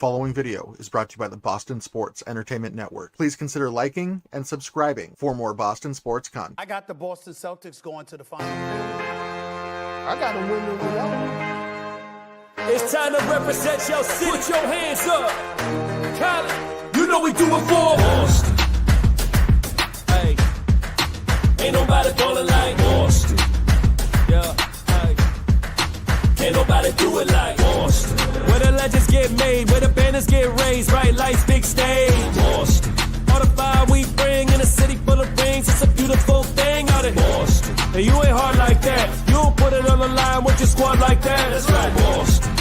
Following video is brought to you by the Boston Sports Entertainment Network. Please consider liking and subscribing for more Boston sports content. I got the Boston Celtics going to the final. I got them winning without. It's time to represent your city. Put your hands up. Cali, you know we do it for Boston. Hey, ain't nobody ballin' like Boston. Yeah, hey, can't nobody do it like Boston. Where the legends get made, where the banners get raised, bright lights, big stage. Boston. All the fire we bring in a city full of rings, it's a beautiful thing out in Boston. And you ain't hard like that, you don't put it on the line with your squad like that. That's right, Boston.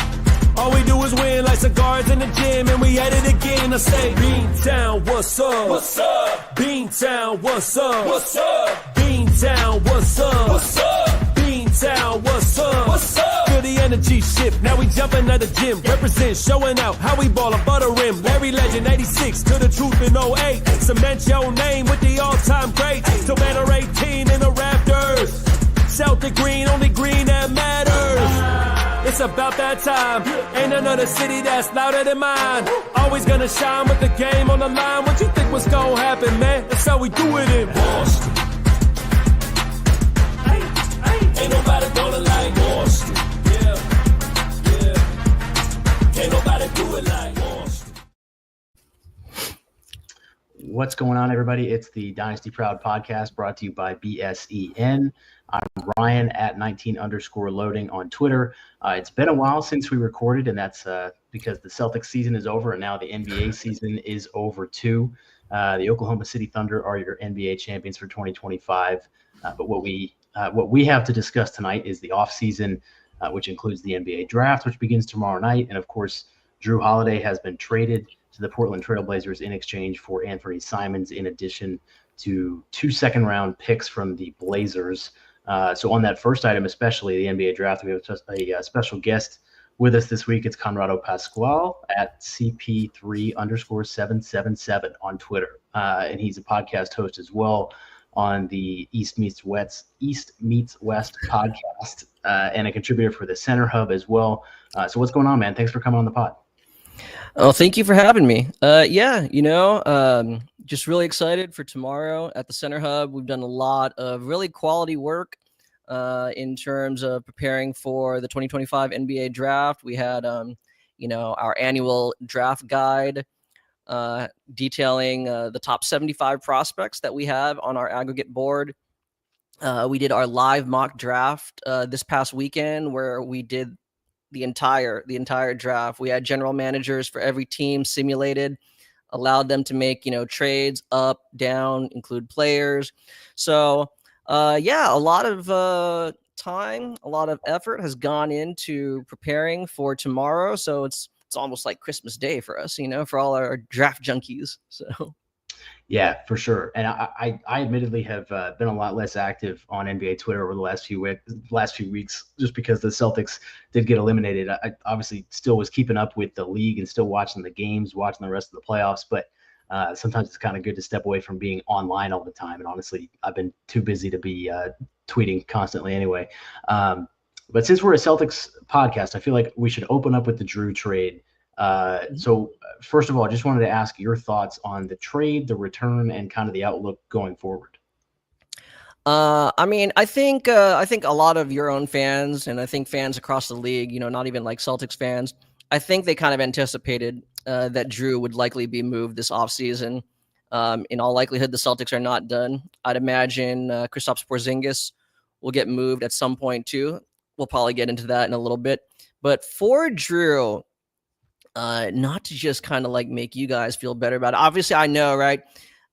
All we do is win like cigars in the gym, and we at it again. I say, Beantown, what's up? What's up? Beantown, what's up? What's up? Beantown, what's up? What's up? Beantown, what's up? What's up? Feel the energy shift, now we jumping at the gym. Represent, showing out how we ball above the rim. Larry Legend, 86, to the truth in 08. Cement your name with the all-time greats. Tomato 18 in the Raptors. Celtic green, only green that matters. It's about that time. Ain't another city that's louder than mine. Always gonna shine with the game on the line. What you think was gonna happen, man? That's how we do it in Boston. Ain't nobody gonna like Boston. Yeah. Ain't nobody do it like Boston. What's going on, everybody? It's the Dynasty Proud podcast brought to you by BSEN. I'm Ryan at 19_loading on Twitter. It's been a while since we recorded, and that's because the Celtics season is over, and now the NBA season is over too. The Oklahoma City Thunder are your NBA champions for 2025. But what we have to discuss tonight is the offseason, which includes the NBA draft, which begins tomorrow night. And, of course, Jrue Holiday has been traded to the Portland Trailblazers in exchange for Anthony Simons, in addition to 2 second-round picks from the Blazers. So on that first item, especially the NBA draft, we have a special guest with us this week. It's Conrado Pascual at CP3_777 on Twitter. And he's a podcast host as well on the East Meets West podcast, and a contributor for the Center Hub as well. So what's going on, man? Thanks for coming on the pod. Oh, thank you for having me. Just really excited for tomorrow at the Center Hub. We've done a lot of really quality work in terms of preparing for the 2025 NBA draft. We had, our annual draft guide detailing the top 75 prospects that we have on our aggregate board. We did our live mock draft this past weekend, where we did the entire draft. We had general managers for every team simulated, allowed them to make, trades up, down, include players. So, a lot of time, a lot of effort has gone into preparing for tomorrow. So it's almost like Christmas Day for us, for all our draft junkies. So. Yeah, for sure. And I admittedly have been a lot less active on NBA Twitter over the last few weeks, just because the Celtics did get eliminated. I obviously still was keeping up with the league and still watching the games, watching the rest of the playoffs. But sometimes it's kind of good to step away from being online all the time. And honestly, I've been too busy to be tweeting constantly anyway. But since we're a Celtics podcast, I feel like we should open up with the Jrue trade. So first of all, I just wanted to ask your thoughts on the trade, the return, and kind of the outlook going forward. I think a lot of your own fans, and I think fans across the league, not even like Celtics fans, I think they kind of anticipated that Jrue would likely be moved this offseason. In all likelihood, the Celtics are not done. I'd imagine Kristaps Porzingis will get moved at some point too. We'll probably get into that in a little bit. But for Jrue, not to just kind of like make you guys feel better about it. Obviously, I know, right?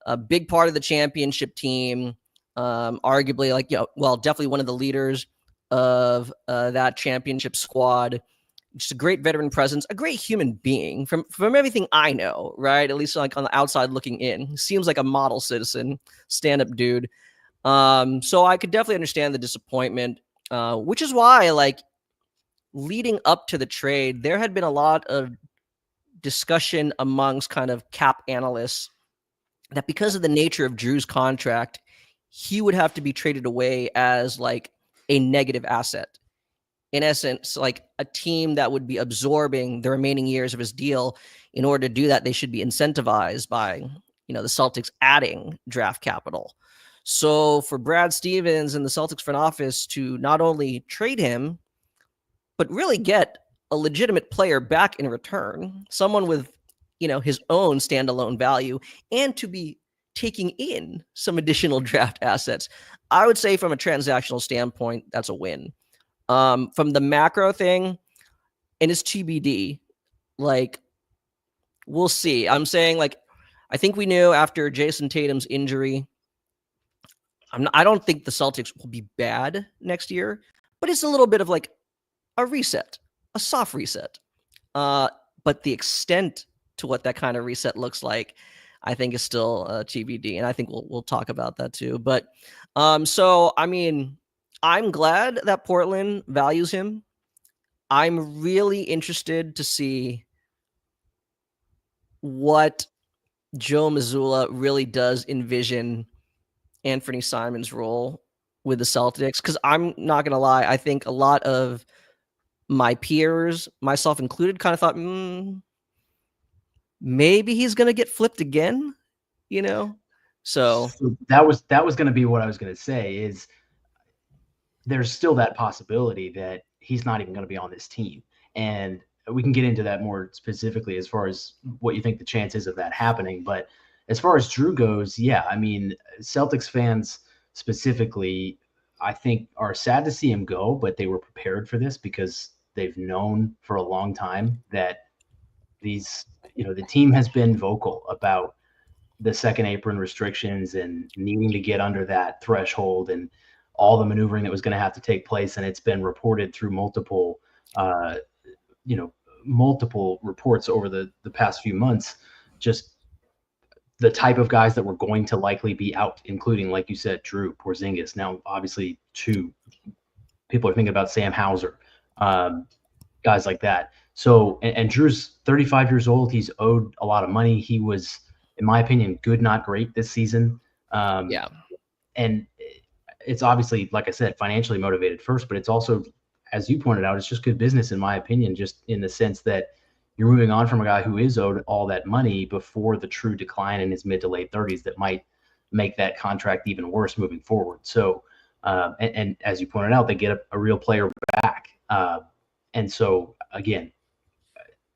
A big part of the championship team, arguably definitely one of the leaders of that championship squad. Just a great veteran presence, a great human being from everything I know, right? At least like on the outside looking in. Seems like a model citizen, stand-up dude. So I could definitely understand the disappointment, which is why, like, leading up to the trade, there had been a lot of discussion amongst kind of cap analysts that because of the nature of Jrue's contract, he would have to be traded away as like a negative asset. in essence, like a team that would be absorbing the remaining years of his deal. In order to do that, they should be incentivized by, the Celtics adding draft capital. So for Brad Stevens and the Celtics front office to not only trade him, but really get a legitimate player back in return, someone with, his own standalone value, and to be taking in some additional draft assets, I would say from a transactional standpoint, that's a win. From the macro thing, and it's TBD, like, we'll see. I'm saying, like, I think we knew after Jason Tatum's injury, I don't think the Celtics will be bad next year, but it's a little bit of like a reset, a soft reset. But the extent to what that kind of reset looks like, I think is still TBD, and I think we'll talk about that too. But so I mean, I'm glad that Portland values him. I'm really interested to see what Joe Mazzulla really does envision Anthony Simons' role with the Celtics, because I'm not going to lie, I think a lot of my peers, myself included, kind of thought, maybe he's going to get flipped again, So that was going to be what I was going to say, is there's still that possibility that he's not even going to be on this team. And we can get into that more specifically as far as what you think the chances of that happening. But as far as Jrue goes, yeah, I mean, Celtics fans specifically, I think, are sad to see him go, but they were prepared for this because they've known for a long time that these, the team has been vocal about the second apron restrictions and needing to get under that threshold and all the maneuvering that was going to have to take place. And it's been reported through multiple reports over the past few months, just the type of guys that were going to likely be out, including, like you said, Jrue, Porzingis. Now, obviously, people are thinking about Sam Hauser, guys like that. So, and Drew's 35 years old. He's owed a lot of money. He was, in my opinion, good, not great this season. Yeah. And it's obviously, like I said, financially motivated first, but it's also, as you pointed out, it's just good business, in my opinion, just in the sense that you're moving on from a guy who is owed all that money before the true decline in his mid to late 30s that might make that contract even worse moving forward. So, and as you pointed out, they get a real player back. And so, again,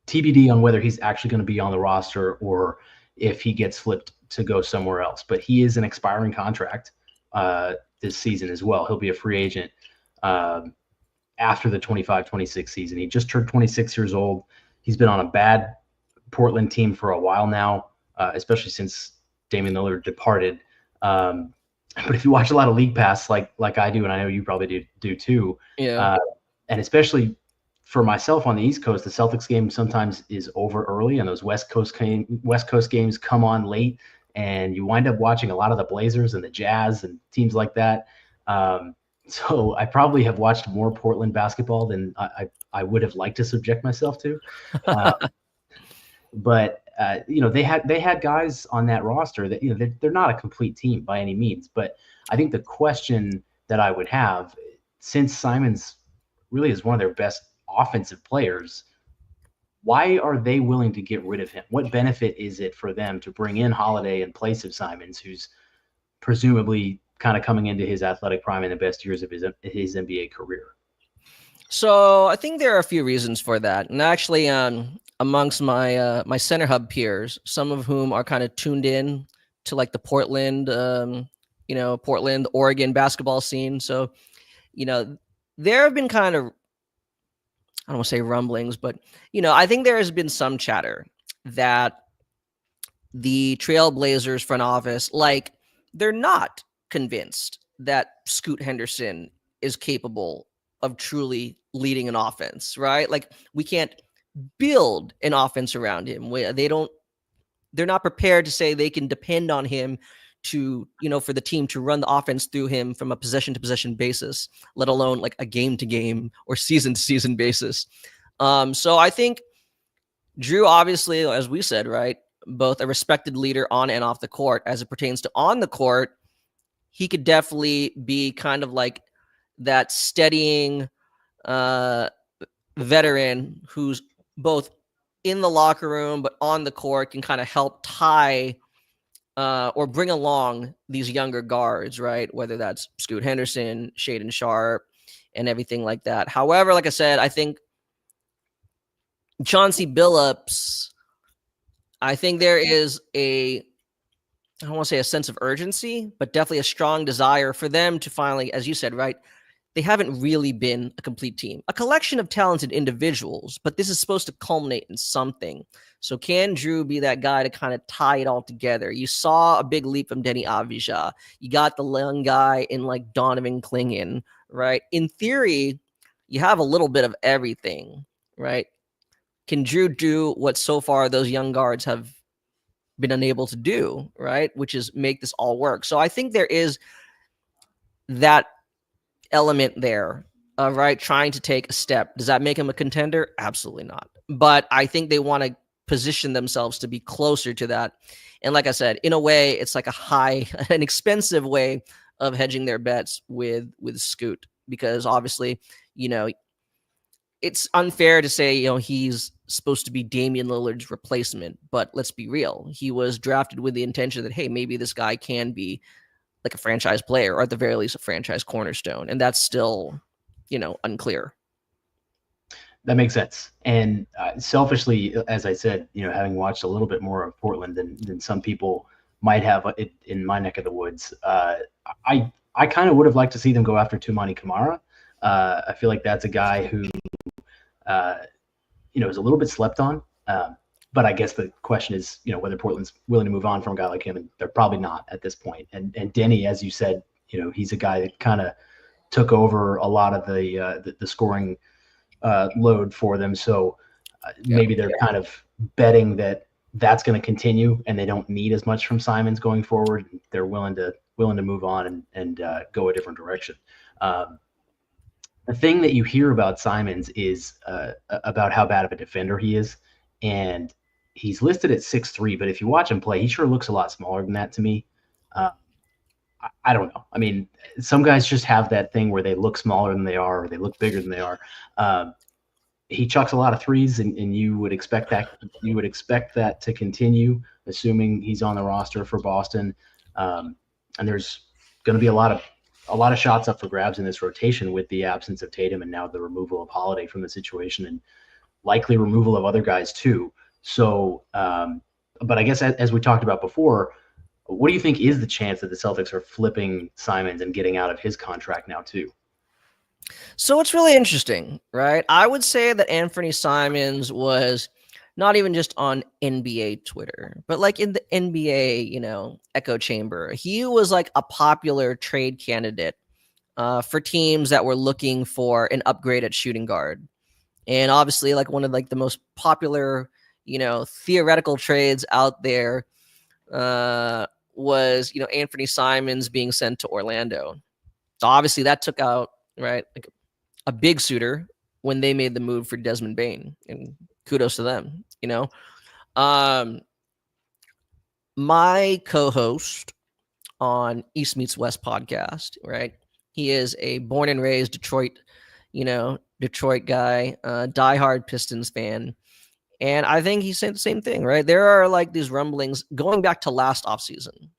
TBD on whether he's actually going to be on the roster or if he gets flipped to go somewhere else. But he is an expiring contract this season as well. He'll be a free agent after the 25-26 season. He just turned 26 years old. He's been on a bad Portland team for a while now, especially since Damian Lillard departed. But if you watch a lot of League Pass, like I do, and I know you probably do too, yeah, and especially for myself on the East Coast, the Celtics game sometimes is over early, and those West Coast games come on late, and you wind up watching a lot of the Blazers and the Jazz and teams like that. So I probably have watched more Portland basketball than I would have liked to subject myself to. But they had guys on that roster that they're not a complete team by any means. But I think the question that I would have, since Simons really is one of their best offensive players, why are they willing to get rid of him? What benefit is it for them to bring in Holiday in place of Simons, who's presumably kind of coming into his athletic prime in the best years of his NBA career? So I think there are a few reasons for that. And actually, amongst my my Center Hub peers, some of whom are kind of tuned in to like the Portland, Portland, Oregon basketball scene. So, there have been kind of, I don't want to say rumblings, but, I think there has been some chatter that the Trailblazers front office, like, they're not convinced that Scoot Henderson is capable of truly leading an offense, right? Like, we can't build an offense around him. They're not prepared to say they can depend on him to, for the team to run the offense through him from a possession to possession basis, let alone like a game to game or season to season basis. So I think Jrue, obviously, as we said, right, both a respected leader on and off the court. As it pertains to on the court, he could definitely be kind of like that steadying veteran who's both in the locker room but on the court can kind of help tie or bring along these younger guards, right? Whether that's Scoot Henderson, Shaden Sharp, and everything like that. However, like I said, I think Chauncey Billups, I think there is I don't want to say a sense of urgency, but definitely a strong desire for them to finally, as you said, right? They haven't really been a complete team, a collection of talented individuals, but this is supposed to culminate in something. So can Jrue be that guy to kind of tie it all together? You saw a big leap from Denny Avdija. You got the young guy in like Donovan Clingan, right? In theory, you have a little bit of everything, right? Can Jrue do what so far those young guards have been unable to do, right? Which is make this all work. So I think there is that element there, right? Trying to take a step. Does that make him a contender? Absolutely not. But I think they want to position themselves to be closer to that. And like I said, in a way, it's like an expensive way of hedging their bets with Scoot, because obviously, it's unfair to say, he's supposed to be Damian Lillard's replacement, but let's be real. He was drafted with the intention that, hey, maybe this guy can be like a franchise player, or at the very least a franchise cornerstone. And that's still, unclear. That makes sense. And selfishly, as I said, having watched a little bit more of Portland than some people might have in my neck of the woods, I kind of would have liked to see them go after Toumani Camara. I feel like that's a guy who, is a little bit slept on. But I guess the question is, whether Portland's willing to move on from a guy like him, and they're probably not at this point. And Denny, as you said, he's a guy that kind of took over a lot of the scoring load for them. So maybe they're kind of betting that that's going to continue, and they don't need as much from Simons going forward. They're willing to move on and go a different direction. The thing that you hear about Simons is about how bad of a defender he is, and he's listed at 6'3", but if you watch him play, he sure looks a lot smaller than that to me. I don't know. I mean, some guys just have that thing where they look smaller than they are, or they look bigger than they are. He chucks a lot of threes, and you would expect that to continue, assuming he's on the roster for Boston. And there's going to be a lot of shots up for grabs in this rotation with the absence of Tatum and now the removal of Holiday from the situation, and likely removal of other guys too. So, but I guess as we talked about before, what do you think is the chance that the Celtics are flipping Simons and getting out of his contract now too? So it's really interesting, right? I would say that Anthony Simons was not even just on NBA Twitter, but like in the NBA, echo chamber. He was like a popular trade candidate for teams that were looking for an upgrade at shooting guard. And obviously, like one of like the most popular, theoretical trades out there was, Anthony Simons being sent to Orlando. So obviously that took out, right, like a big suitor when they made the move for Desmond Bane, and kudos to them. My co-host on East Meets West podcast, right? He is a born and raised Detroit guy, diehard Pistons fan. And I think he said the same thing, right? There are like these rumblings going back to last offseason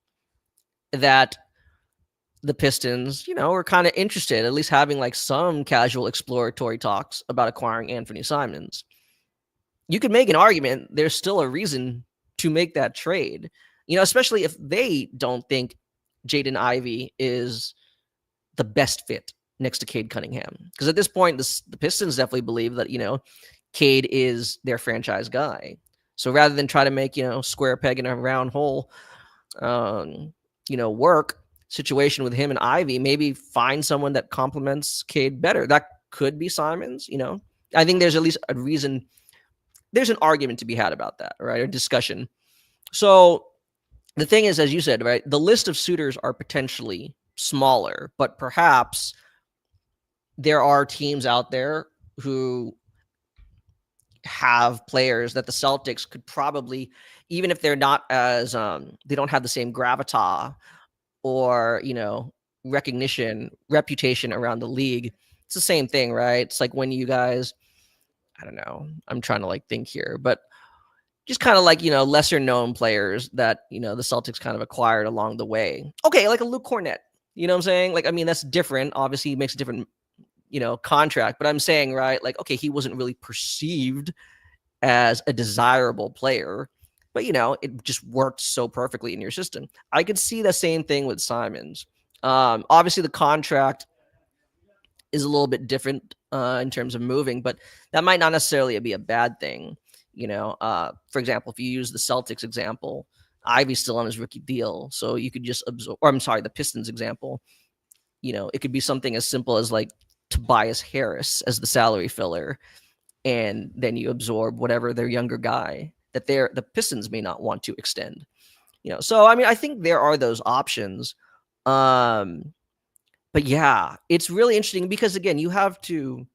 that the Pistons, were kind of interested, at least having like some casual exploratory talks about acquiring Anthony Simons. You could make an argument there's still a reason to make that trade, especially if they don't think Jaden Ivey is the best fit next to Cade Cunningham. Because at this point, the Pistons definitely believe that, Cade is their franchise guy. So rather than try to make, square peg in a round hole, work situation with him and Ivy, maybe find someone that complements Cade better. That could be Simons, I think there's at least a reason. There's an argument to be had about that, right? A discussion. So the thing is, as you said, right, the list of suitors are potentially smaller, but perhaps there are teams out there who have players that the Celtics could probably, even if they're not as, they don't have the same gravitas or, reputation around the league it's the same thing, right? It's like when you guys, I don't know, I'm trying to like think here, but just kind of like, lesser known players that, the Celtics kind of acquired along the way. Okay, like a Luke Cornett. You know what I'm saying? Like, I mean, that's different. Obviously, he makes a different, contract. But I'm saying, right, like, okay, he wasn't really perceived as a desirable player, but, it just worked so perfectly in your system. I could see the same thing with Simons. Obviously, the contract is a little bit different in terms of moving, but that might not necessarily be a bad thing. For example, if you use the Celtics example, Ivy's still on his rookie deal, so you could just absorb, or I'm sorry, the Pistons example, it could be something as simple as like Tobias Harris as the salary filler, and then you absorb whatever their younger guy that the Pistons may not want to extend. So I mean, I think there are those options. But yeah, it's really interesting because again, you have to.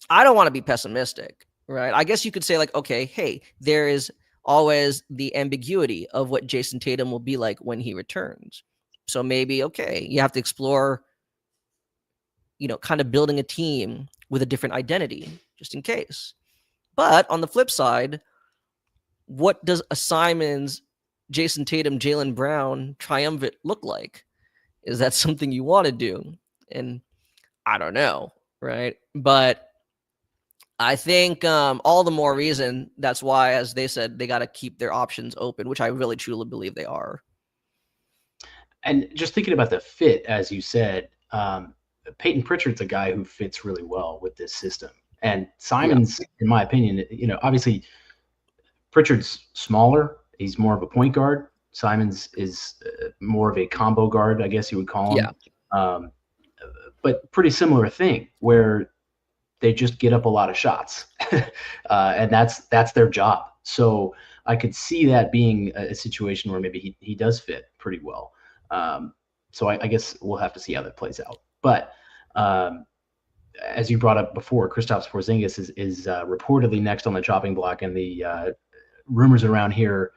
I don't want to be pessimistic, right? I guess you could say like, okay, hey, there is always the ambiguity of what Jason Tatum will be like when he returns. So maybe, okay, you have to explore, kind of building a team with a different identity just in case. But on the flip side, what does a Simons, Jason Tatum, Jaylen Brown triumvirate look like? Is that something you want to do? And I don't know, right? But I think all the more reason that's why, as they said, they got to keep their options open, which I really truly believe they are. And just thinking about the fit, as you said, Peyton Pritchard's a guy who fits really well with this system. And Simons, in my opinion, obviously Pritchard's smaller. He's more of a point guard. Simons is more of a combo guard, I guess you would call him. Yeah. But pretty similar thing where they just get up a lot of shots, and that's their job. So I could see that being a situation where maybe he does fit pretty well. So I guess we'll have to see how that plays out. But as you brought up before, Kristaps Porzingis is reportedly next on the chopping block, and the rumors around here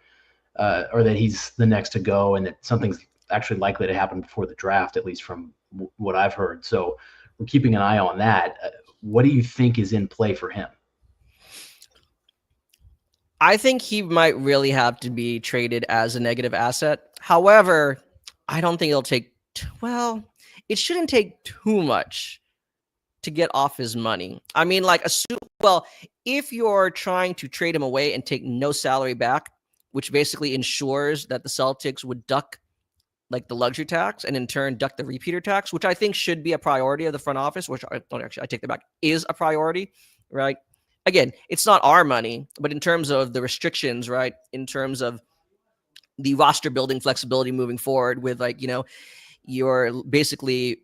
are that he's the next to go, and that something's actually likely to happen before the draft, at least from what I've heard. So we're keeping an eye on that. What do you think is in play for him? I think he might really have to be traded as a negative asset. However, I don't think it'll take, it shouldn't take too much to get off his money. I mean, like, if you're trying to trade him away and take no salary back, which basically ensures that the Celtics would duck like the luxury tax and in turn duck the repeater tax, which I think should be a priority of the front office, which I take that back, is a priority, right? Again, it's not our money, but in terms of the restrictions, right? In terms of the roster building flexibility moving forward with you're basically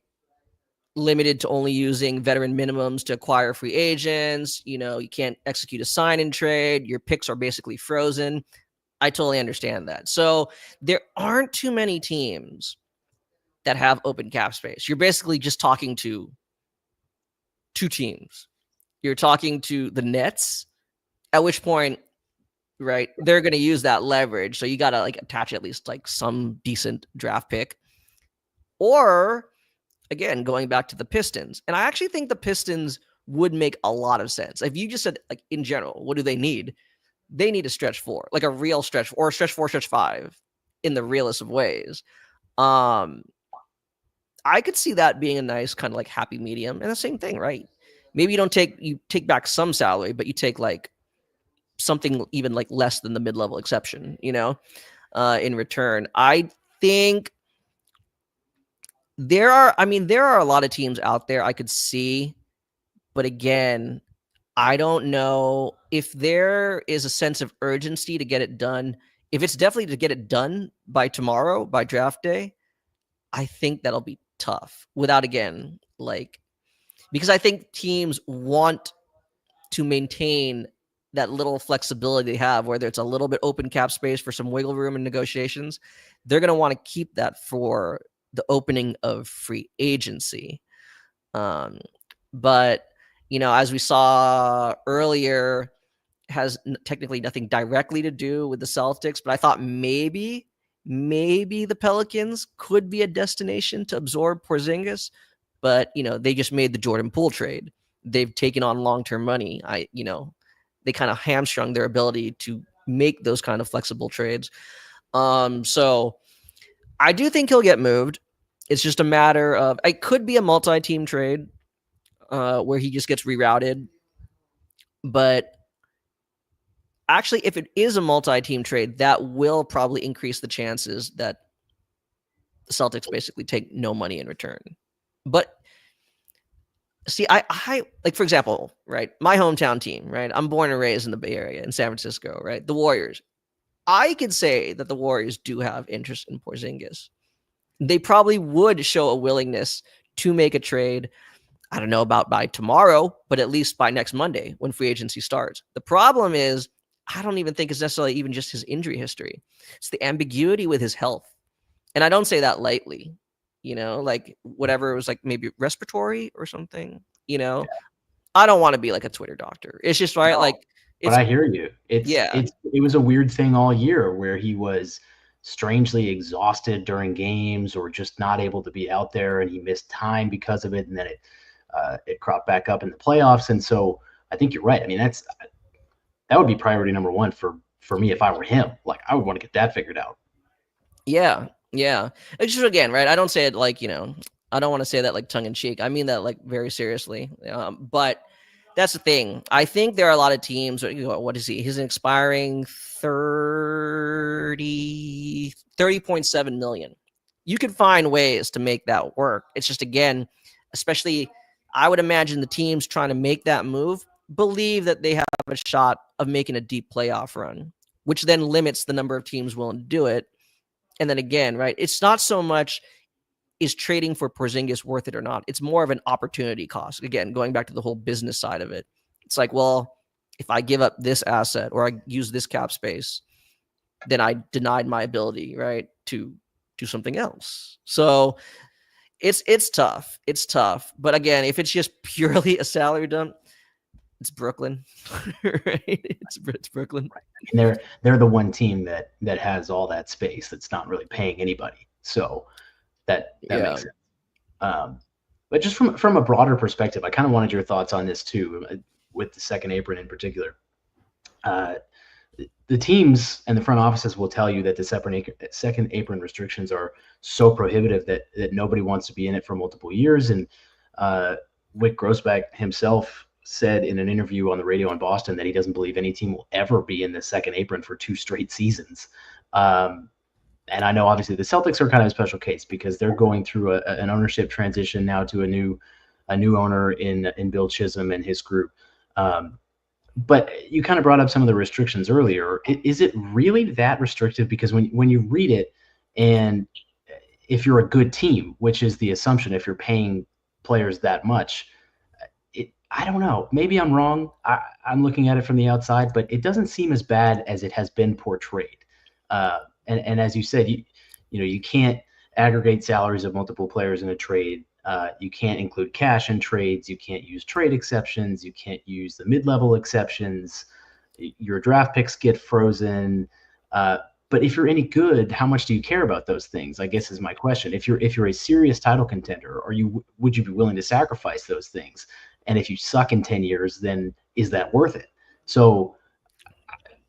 limited to only using veteran minimums to acquire free agents. You can't execute a sign and trade. Your picks are basically frozen. I totally understand that. So there aren't too many teams that have open cap space. You're basically just talking to two teams. You're talking to the Nets, at which point, right, they're going to use that leverage. So you got to like attach at least like some decent draft pick. Or again, going back to the Pistons. And I actually think the Pistons would make a lot of sense. If you just said like in general, what do they need? They need a stretch four, like a real stretch, or a stretch 4, stretch 5 in the realest of ways. I could see that being a nice kind of like happy medium. And the same thing, right? Maybe you take back some salary, but you take like something even like less than the mid-level exception, in return. I think there are a lot of teams out there I could see, but again, I don't know if there is a sense of urgency to get it done. If it's definitely to get it done by tomorrow, by draft day, I think that'll be tough without, again, because I think teams want to maintain that little flexibility they have, whether it's a little bit open cap space for some wiggle room in negotiations. They're going to want to keep that for the opening of free agency. But as we saw earlier, has technically nothing directly to do with the Celtics, but I thought maybe the Pelicans could be a destination to absorb Porzingis. but they just made the Jordan Poole trade. They've taken on long-term money. They kind of hamstrung their ability to make those kind of flexible trades. So I do think he'll get moved. It's just a matter of, it could be a multi-team trade where he just gets rerouted. But actually, if it is a multi-team trade, that will probably increase the chances that the Celtics basically take no money in return. But see, I like, for example, right, my hometown team, right? I'm born and raised in the Bay Area in San Francisco, right? The Warriors. I could say that the Warriors do have interest in Porzingis. They probably would show a willingness to make a trade. I don't know about by tomorrow, but at least by next Monday when free agency starts. The problem is, I don't even think it's necessarily even just his injury history. It's the ambiguity with his health. And I don't say that lightly, like whatever it was, like maybe respiratory or something, I don't want to be like a Twitter doctor. It's just right. No, like, but I hear you. Yeah. It was a weird thing all year where he was strangely exhausted during games or just not able to be out there, and he missed time because of it. And then it cropped back up in the playoffs. And so I think you're right. I mean, that would be priority number one for me if I were him. Like, I would want to get that figured out. Yeah. It's just, again, right, I don't say it like, I don't want to say that like tongue in cheek. I mean that like very seriously. But that's the thing. I think there are a lot of teams. What is he? He's an expiring 30.7 million. You could find ways to make that work. It's just, again, especially, I would imagine the teams trying to make that move believe that they have a shot of making a deep playoff run, which then limits the number of teams willing to do it. And then again, right, it's not so much is trading for Porzingis worth it or not. It's more of an opportunity cost. Again, going back to the whole business side of it. It's like, well, if I give up this asset or I use this cap space, then I denied my ability, right, to do something else. So it's tough. It's tough. But again, if it's just purely a salary dump, it's Brooklyn, right? It's Brooklyn. And they're the one team that has all that space that's not really paying anybody. So that makes sense. But just from a broader perspective, I kind of wanted your thoughts on this too, with the second apron in particular. The teams and the front offices will tell you that the second apron restrictions are so prohibitive that nobody wants to be in it for multiple years. And Wick Grossbeck himself said in an interview on the radio in Boston that he doesn't believe any team will ever be in the second apron for 2 straight seasons. And I know obviously the Celtics are kind of a special case because they're going through an ownership transition now to a new owner in Bill Chisholm and his group. But you kind of brought up some of the restrictions earlier. Is it really that restrictive? Because when you read it, and if you're a good team, which is the assumption if you're paying players that much, I don't know. Maybe I'm wrong. I'm looking at it from the outside, but it doesn't seem as bad as it has been portrayed. And as you said, you can't aggregate salaries of multiple players in a trade. You can't include cash in trades. You can't use trade exceptions. You can't use the mid-level exceptions. Your draft picks get frozen. But if you're any good, how much do you care about those things? I guess is my question. If you're a serious title contender, would you be willing to sacrifice those things? And if you suck in 10 years, then is that worth it? So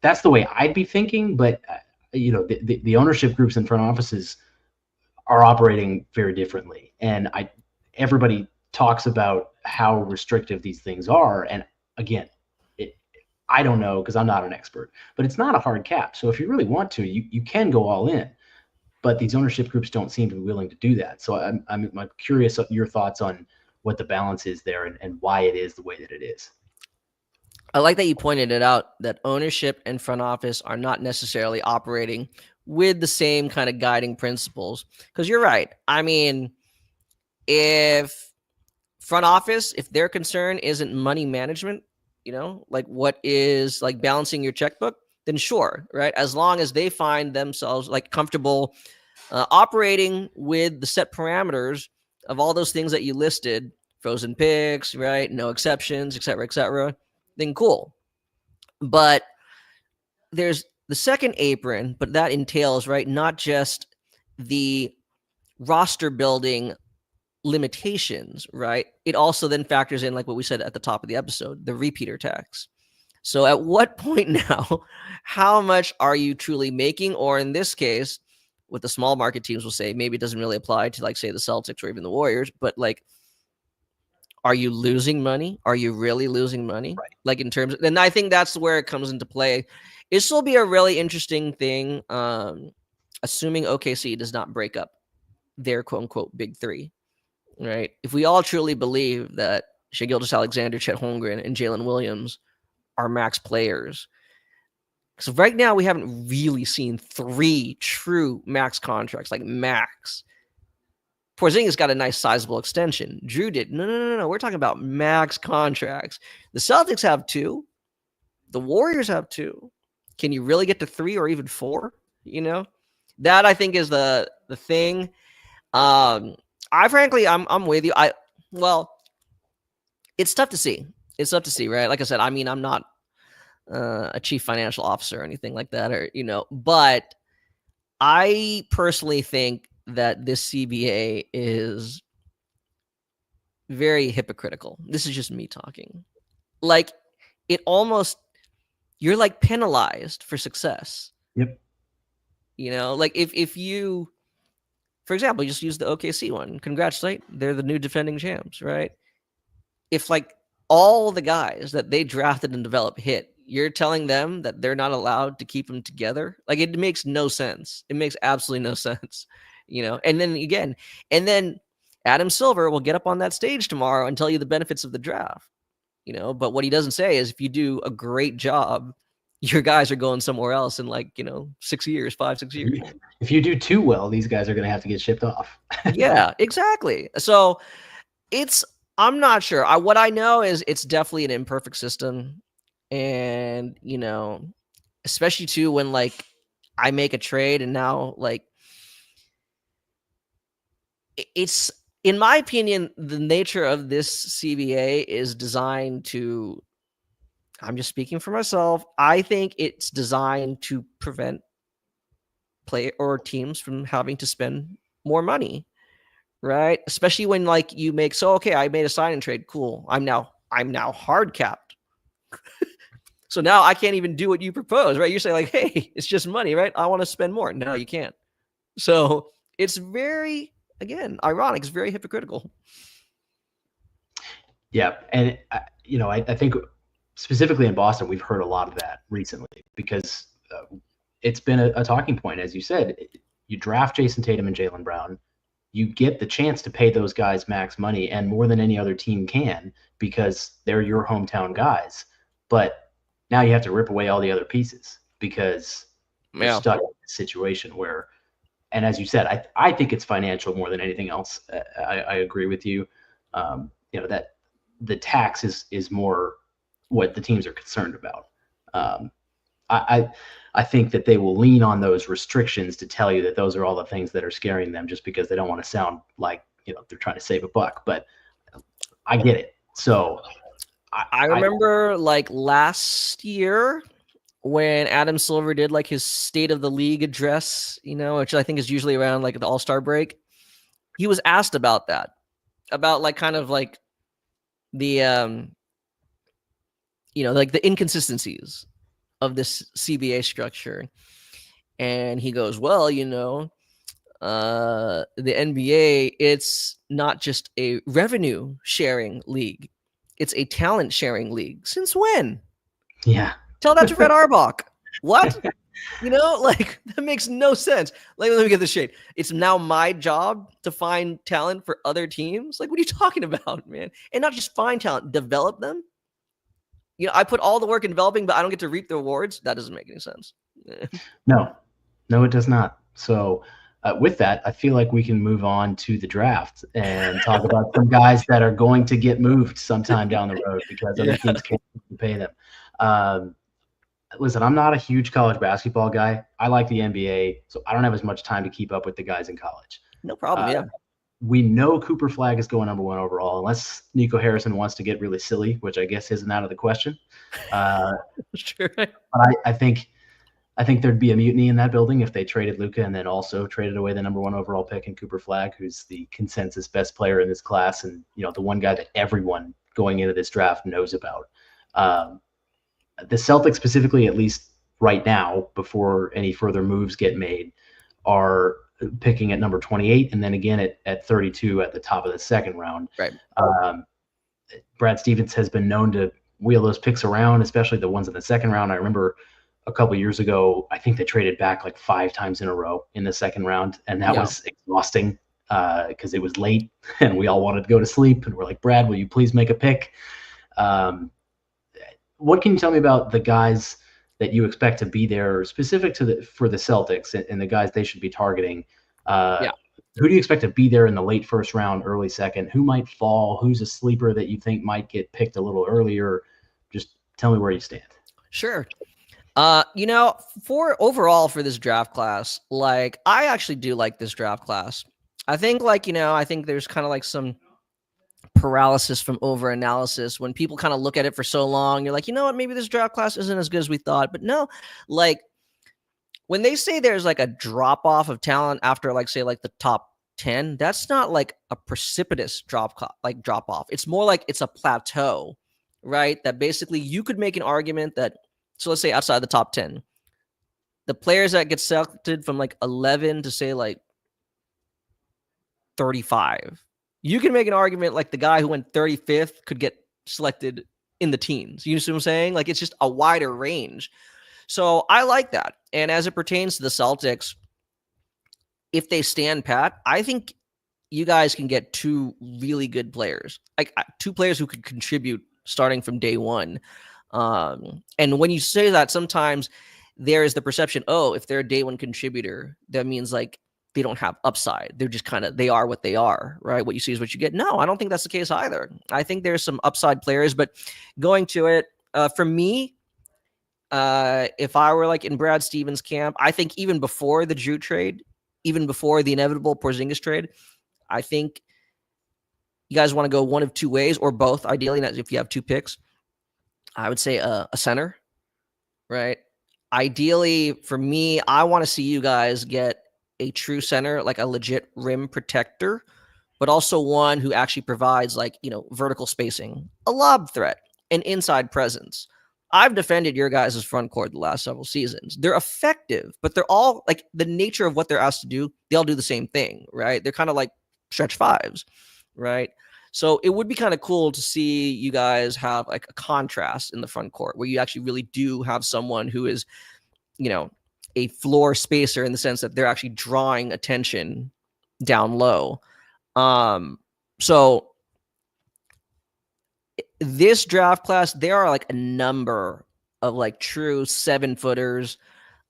that's the way I'd be thinking. But the ownership groups and front offices are operating very differently. And everybody talks about how restrictive these things are. And again, I don't know because I'm not an expert, but it's not a hard cap. So if you really want to, you can go all in. But these ownership groups don't seem to be willing to do that. So I'm curious of your thoughts on what the balance is there and why it is the way that it is. I like that you pointed it out, that ownership and front office are not necessarily operating with the same kind of guiding principles. Because you're right. I mean, if front office, if their concern isn't money management, like what is like balancing your checkbook, then sure, right? As long as they find themselves like comfortable operating with the set parameters of all those things that you listed, frozen picks, right? No exceptions, et cetera, then cool. But there's the second apron, but that entails, right, not just the roster building limitations, right? It also then factors in, like what we said at the top of the episode, the repeater tax. So at what point now, how much are you truly making? Or in this case, what the small market teams will say, maybe it doesn't really apply to, like, say, the Celtics or even the Warriors, but like, are you losing money? Are you really losing money? Right. Like, in terms of, and I think that's where it comes into play. This will be a really interesting thing, assuming OKC does not break up their quote unquote big three, right? If we all truly believe that Shai Gilgeous-Alexander, Chet Holmgren, and Jalen Williams are max players, because right now we haven't really seen 3 true max contracts, like max. Porzingis got a nice sizable extension. Jrue did. No. We're talking about max contracts. The Celtics have 2. The Warriors have 2. Can you really get to 3 or even 4? You know, that I think is the thing. I'm with you. It's tough to see. It's tough to see, right? Like I said, I mean, I'm not a chief financial officer or anything like that, or, you know, but I personally think that this CBA is very hypocritical. This is just me talking. Like, it almost, you're like penalized for success. Yep. You know, like if you, for example, just use the OKC one. Congrats, right? They're the new defending champs, right? If like all the guys that they drafted and developed hit, you're telling them that they're not allowed to keep them together? Like, it makes no sense. It makes absolutely no sense, you know? And then Adam Silver will get up on that stage tomorrow and tell you the benefits of the draft, you know? But what he doesn't say is, if you do a great job, your guys are going somewhere else in, like, you know, 6 years, 5-6 years. If you do too well, these guys are going to have to get shipped off. Yeah, exactly. So I'm not sure. What I know is it's definitely an imperfect system. And, you know, especially too, when like I make a trade and now, like, it's, in my opinion, the nature of this CBA is designed to, I'm just speaking for myself, I think it's designed to prevent play or teams from having to spend more money, right? Especially when, like, you make, so okay, I made a sign and trade, cool, I'm now hard capped. So now I can't even do what you propose, right? You're saying, like, hey, it's just money, right? I want to spend more. No, you can't. So it's very, again, ironic. It's very hypocritical. Yeah. And, you know, I think specifically in Boston, we've heard a lot of that recently, because it's been a talking point. As you said, you draft Jason Tatum and Jaylen Brown, you get the chance to pay those guys max money, and more than any other team can, because they're your hometown guys. But now you have to rip away all the other pieces, because you're stuck in a situation where, and as you said, I think it's financial more than anything else. I agree with you. You know, that the tax is more what the teams are concerned about. I think that they will lean on those restrictions to tell you that those are all the things that are scaring them, just because they don't want to sound like, you know, they're trying to save a buck. But I get it. So I remember like last year when Adam Silver did like his State of the League address, you know, which I think is usually around like the All-Star break. He was asked about that, about like kind of like the, you know, like the inconsistencies of this CBA structure. And he goes, well, you know, the NBA, it's not just a revenue sharing league. It's a talent sharing league. Since when? Yeah. Tell that to Red Auerbach. What? You know, like, that makes no sense. Like, let me get this straight. It's now my job to find talent for other teams. Like, what are you talking about, man? And not just find talent, develop them. You know, I put all the work in developing, but I don't get to reap the rewards. That doesn't make any sense. No, it does not. So with that, I feel like we can move on to the draft and talk about some guys that are going to get moved sometime down the road because other teams can't pay them. Listen, I'm not a huge college basketball guy. I like the NBA, so I don't have as much time to keep up with the guys in college. No problem, yeah. We know Cooper Flagg is going number 1 overall, unless Nico Harrison wants to get really silly, which I guess isn't out of the question. Sure. But I think I think there'd be a mutiny in that building if they traded Luka and then also traded away the number 1 overall pick in Cooper Flagg, who's the consensus best player in this class, and the one guy that everyone going into this draft knows about. The Celtics specifically, at least right now, before any further moves get made, are picking at number 28 and then again at 32 at the top of the second round. Right. Brad Stevens has been known to wheel those picks around, especially the ones in the second round. I remember a couple of years ago, I think they traded back like 5 times in a row in the second round, and that was exhausting because it was late and we all wanted to go to sleep. And we're like, Brad, will you please make a pick? What can you tell me about the guys that you expect to be there, specific for the Celtics and the guys they should be targeting? Who do you expect to be there in the late first round, early second? Who might fall? Who's a sleeper that you think might get picked a little earlier? Just tell me where you stand. Sure. For this draft class, like, I actually do like this draft class. I think I think there's kind of like some paralysis from over analysis when people kind of look at it for so long. You're like, you know what, maybe this draft class isn't as good as we thought. But no, like, when they say there's like a drop off of talent after the top 10, that's not like a precipitous drop off. It's more like it's a plateau, right? That basically you could make an argument that, so let's say outside the top 10, the players that get selected from like 11 to say like 35, you can make an argument like the guy who went 35th could get selected in the teens. You see what I'm saying? Like, it's just a wider range. So I like that. And as it pertains to the Celtics, if they stand pat, I think you guys can get 2 really good players, like 2 players who could contribute starting from day one. And when you say that, sometimes there is the perception, if they're a day one contributor, that means like they don't have upside. They're just they are what they are, right? What you see is what you get. No, I don't think that's the case either. I think there's some upside players, but going to it, for me, if I were like in Brad Stevens' camp, I think even before the Jrue trade, even before the inevitable Porzingis trade, I think you guys want to go one of 2 ways, or both, ideally. That's if you have 2 picks. I would say a center, right? Ideally, for me, I want to see you guys get a true center, like a legit rim protector, but also one who actually provides vertical spacing, a lob threat, an inside presence. I've defended your guys' front court the last several seasons. They're effective, but they're all like the nature of what they're asked to do. They all do the same thing, right? They're kind of like stretch 5s, right? So it would be kind of cool to see you guys have like a contrast in the front court where you actually really do have someone who is, a floor spacer in the sense that they're actually drawing attention down low. So this draft class, there are like a number of like true 7-footers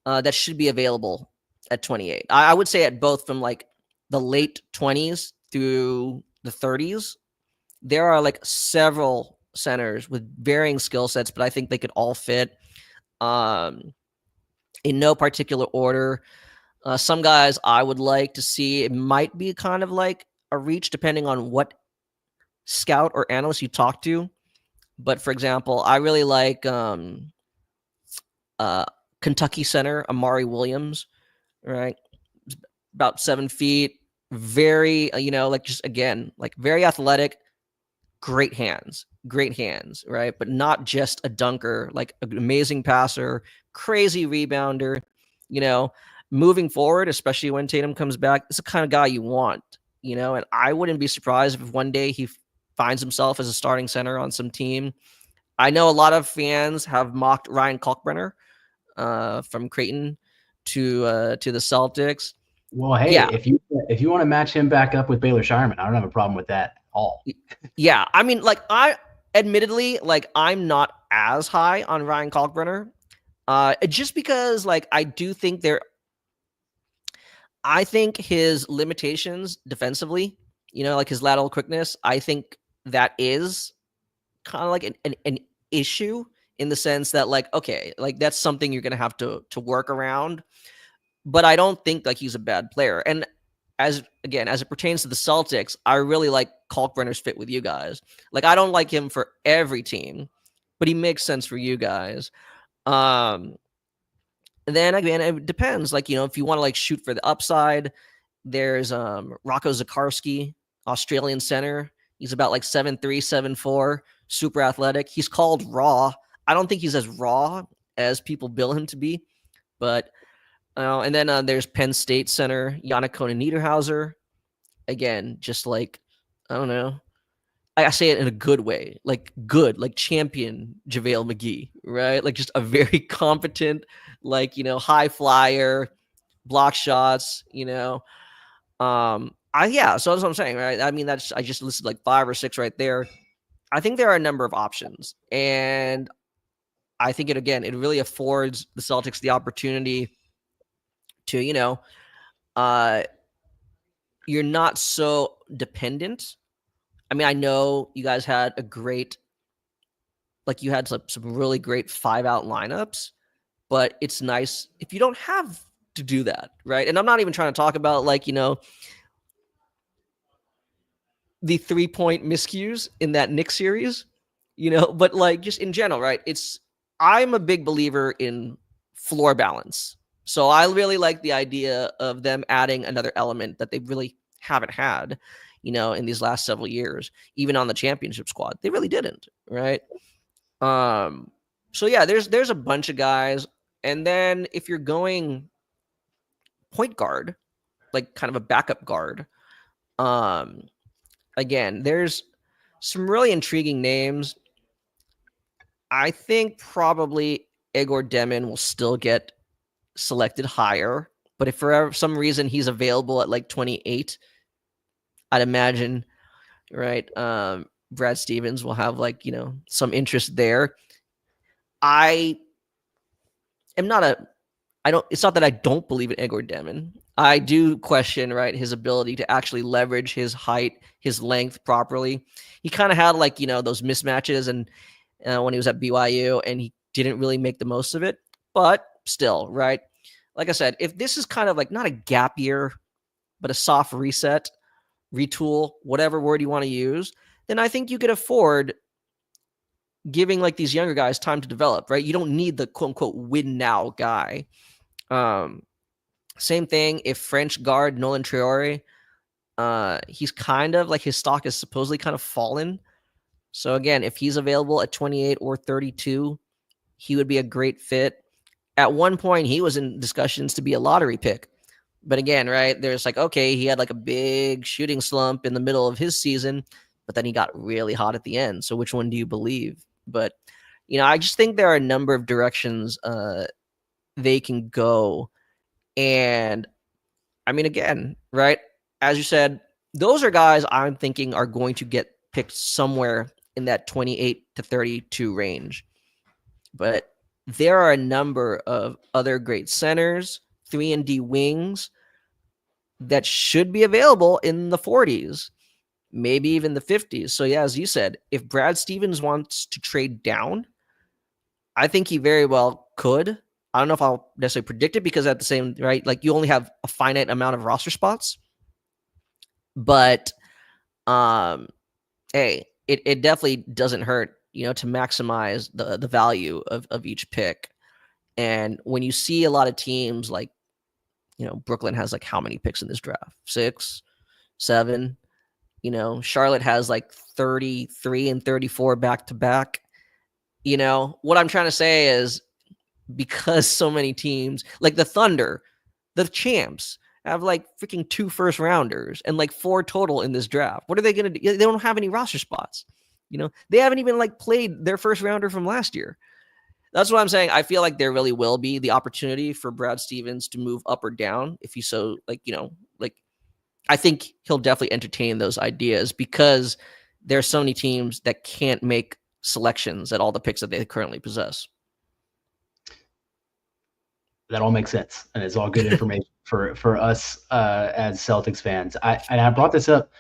that should be available at 28. I would say at both from like the late 20s through the 30s. There are like several centers with varying skill sets, but I think they could all fit in no particular order. Some guys I would like to see, it might be kind of like a reach depending on what scout or analyst you talk to. But for example, I really like Kentucky center Amari Williams, right? About 7 feet, very, just again, like very athletic, great hands, right? But not just a dunker, like an amazing passer, crazy rebounder, moving forward, especially when Tatum comes back. It's the kind of guy you want, and I wouldn't be surprised if one day he finds himself as a starting center on some team. I know a lot of fans have mocked Ryan Kalkbrenner from Creighton to the Celtics. Well, hey, yeah. if you want to match him back up with Baylor Shireman, I don't have a problem with that at all. Yeah, I mean, like I'm not as high on Ryan Kalkbrenner, just because like I do think I think his limitations defensively, like his lateral quickness, I think that is kind of like an issue in the sense that like, okay, like that's something you're going to have to work around. But I don't think like he's a bad player. And as it pertains to the Celtics, I really like Kalkbrenner's fit with you guys. Like, I don't like him for every team, but he makes sense for you guys. then again, it depends. Like, if you want to like shoot for the upside, there's Rocco Zakarski, Australian center. He's about like 7'3", 7'4", super athletic. He's called raw. I don't think he's as raw as people bill him to be, but and then there's Penn State center Yannick Konen-Niederhauser. Again, just like, I don't know. I say it in a good way, like champion JaVale McGee, right? Like just a very competent, like, high flyer, block shots, so that's what I'm saying, right? I mean, I just listed like 5 or 6 right there. I think there are a number of options, and I think it really affords the Celtics the opportunity to, you're not so dependent. I mean, I know you guys had you had some really great 5-out lineups, but it's nice if you don't have to do that, right? And I'm not even trying to talk about the 3-point miscues in that Knicks series, but like just in general, right? I'm a big believer in floor balance. So I really like the idea of them adding another element that they really haven't had, in these last several years, even on the championship squad. They really didn't, right? So yeah, there's a bunch of guys. And then if you're going point guard, like kind of a backup guard, again, there's some really intriguing names. I think probably Igor Demin will still get selected higher, but if for some reason he's available at like 28, I'd imagine, right, Brad Stevens will have some interest there. It's not that I don't believe in Igor Demin. I do question, right, his ability to actually leverage his height, his length properly. He kind of had those mismatches and when he was at BYU, and he didn't really make the most of it. But still, right, like I said, if this is kind of like not a gap year, but a soft reset, retool, whatever word you want to use, then I think you could afford giving these younger guys time to develop, right? You don't need the quote unquote win now guy. Same thing if French guard Nolan Traore, he's kind of his stock is supposedly kind of fallen. So again, if he's available at 28 or 32, he would be a great fit. At one point, he was in discussions to be a lottery pick. But again, right, there's okay, he had a big shooting slump in the middle of his season, but then he got really hot at the end. So which one do you believe? But, I just think there are a number of directions they can go. And I mean, again, right, as you said, those are guys I'm thinking are going to get picked somewhere in that 28 to 32 range. But there are a number of other great centers, 3-and-D wings that should be available in the 40s, maybe even the 50s. So yeah, as you said, if Brad Stevens wants to trade down, I think he very well could. I don't know if I'll necessarily predict it because at the same, right, you only have a finite amount of roster spots. But hey, it definitely doesn't hurt, to maximize the value of each pick. And when you see a lot of teams Brooklyn has how many picks in this draft? 6, 7. Charlotte has 33 and 34 back to back. What I'm trying to say is because so many teams the Thunder, the champs, have freaking 2 first rounders and 4 total in this draft. What are they going to do? They don't have any roster spots. They haven't even played their first rounder from last year. That's what I'm saying. I feel there really will be the opportunity for Brad Stevens to move up or down if he so I think he'll definitely entertain those ideas because there are so many teams that can't make selections at all the picks that they currently possess. That all makes sense, and it's all good information for us as Celtics fans. I brought this up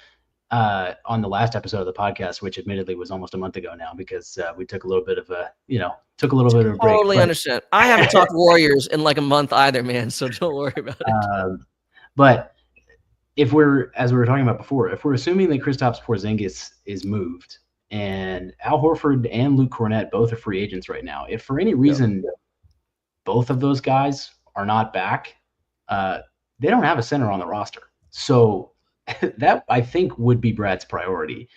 on the last episode of the podcast, which admittedly was almost a month ago now because we took a little bit of a break. Totally understand. I haven't talked Warriors in a month either, man. So don't worry about it. But as we were talking about before, if we're assuming that Kristaps Porzingis is moved and Al Horford and Luke Kornet both are free agents right now, if for any reason both of those guys are not back, they don't have a center on the roster. So that, I think, would be Brad's priority,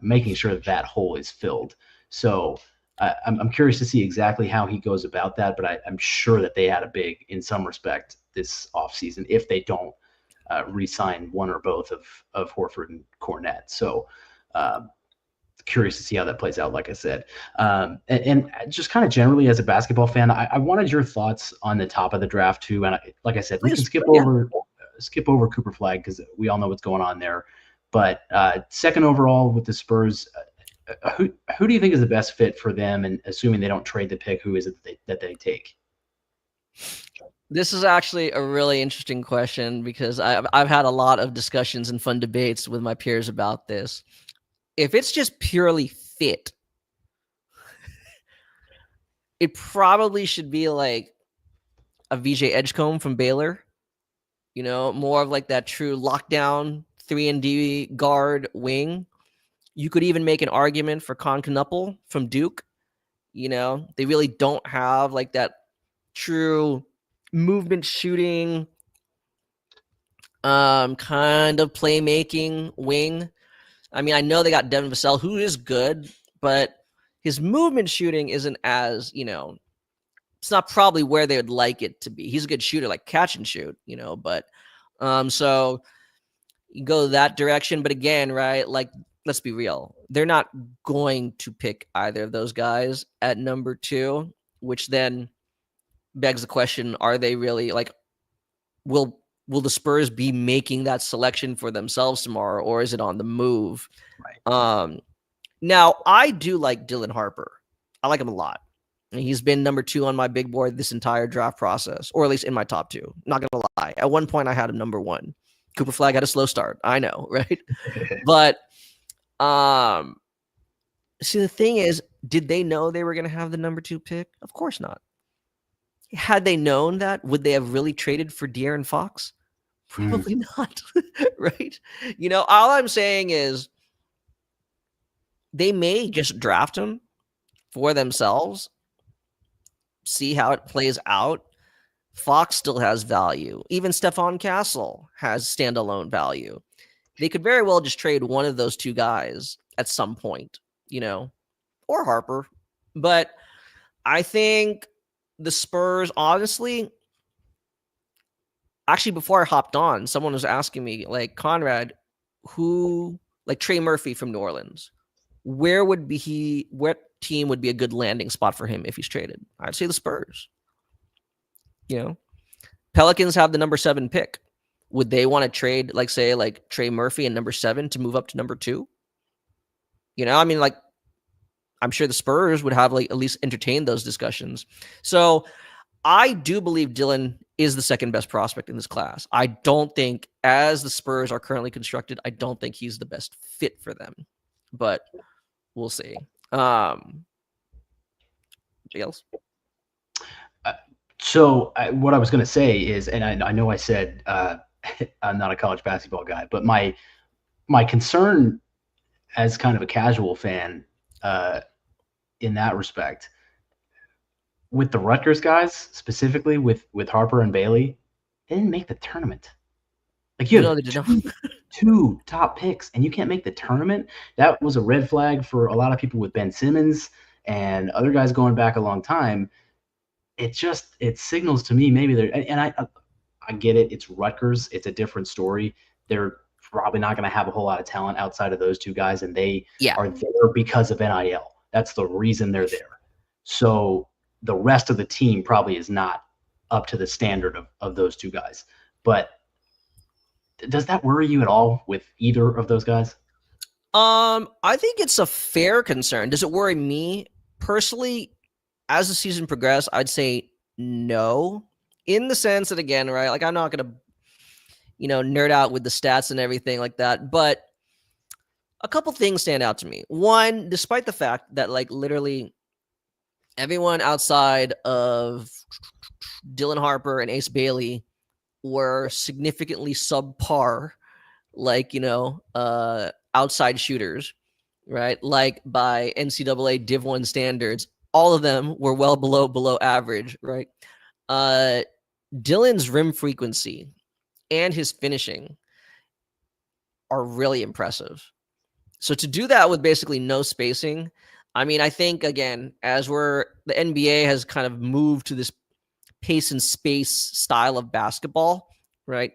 making sure that hole is filled. So I'm curious to see exactly how he goes about that, but I'm sure that they had a big, in some respect, this offseason if they don't re-sign one or both of Horford and Cornette. So curious to see how that plays out, like I said. And just kind of generally as a basketball fan, I wanted your thoughts on the top of the draft too. And like I said, we can skip over Cooper Flag because we all know what's going on there. But second overall with the Spurs, who do you think is the best fit for them? And assuming they don't trade the pick, who is it that they take? This is actually a really interesting question because I've had a lot of discussions and fun debates with my peers about this. If it's just purely fit, it probably should be like a VJ Edgecombe from Baylor. You know, more of like that true lockdown 3-and-D guard wing. You could even make an argument for Conrado from Duke. You know, they really don't have like that true movement shooting, kind of playmaking wing. I mean, I know they got Devin Vassell, who is good, but his movement shooting isn't as, you know, it's not probably where they would like it to be. He's a good shooter, like catch and shoot, you know, but so you go that direction. But again, right, like, let's be real. They're not going to pick either of those guys at number 2, which then begs the question, are they really like, will the Spurs be making that selection for themselves tomorrow, or is it on the move? Right. Now, I do like Dylan Harper. I like him a lot. And he's been number 2 on my big board this entire draft process, or at least in my top 2. Not going to lie. At one point, I had him number 1. Cooper Flag had a slow start. I know, right? But see, the thing is, did they know they were going to have the number 2 pick? Of course not. Had they known that, would they have really traded for De'Aaron Fox? Probably not, right? You know, all I'm saying is they may just draft him for themselves, see how it plays out. Fox still has value. Even Stephon Castle has standalone value. They could very well just trade one of those 2 guys at some point, you know, or Harper. But I think the Spurs, honestly, actually, before I hopped on, someone was asking me, like, Conrad, who, like Trey Murphy from New Orleans, what team would be a good landing spot for him if he's traded? I'd say the Spurs. You know, Pelicans have the number 7 pick. Would they want to trade, like, say, like Trey Murphy and number 7 to move up to number 2? You know, I mean, like, I'm sure the Spurs would have like at least entertained those discussions. So I do believe Dylan is the second best prospect in this class. I don't think, as the Spurs are currently constructed, I don't think he's the best fit for them. But we'll see. Anything else? So what I was going to say is, and I know I said I'm not a college basketball guy, but my concern as kind of a casual fan in that respect, with the Rutgers guys, specifically with Harper and Bailey, they didn't make the tournament. Like, you have two top picks and you can't make the tournament. That was a red flag for a lot of people with Ben Simmons and other guys going back a long time. It signals to me maybe they're, and I get it. It's Rutgers. It's a different story. They're probably not going to have a whole lot of talent outside of those 2 guys, and they are there because of NIL. That's the reason they're there. So the rest of the team probably is not up to the standard of those 2 guys. But does that worry you at all with either of those guys? I think it's a fair concern. Does it worry me personally? As the season progressed, I'd say no, in the sense that, again, right, like, I'm not going to, you know, nerd out with the stats and everything like that, but a couple things stand out to me. One, despite the fact that, like, literally everyone outside of Dylan Harper and Ace Bailey were significantly subpar, like, you know, outside shooters, right? Like, by NCAA Div 1 standards, all of them were well below average, right? Dylan's rim frequency and his finishing are really impressive. So to do that with basically no spacing, I mean, I think again, the NBA has kind of moved to this pace and space style of basketball, right?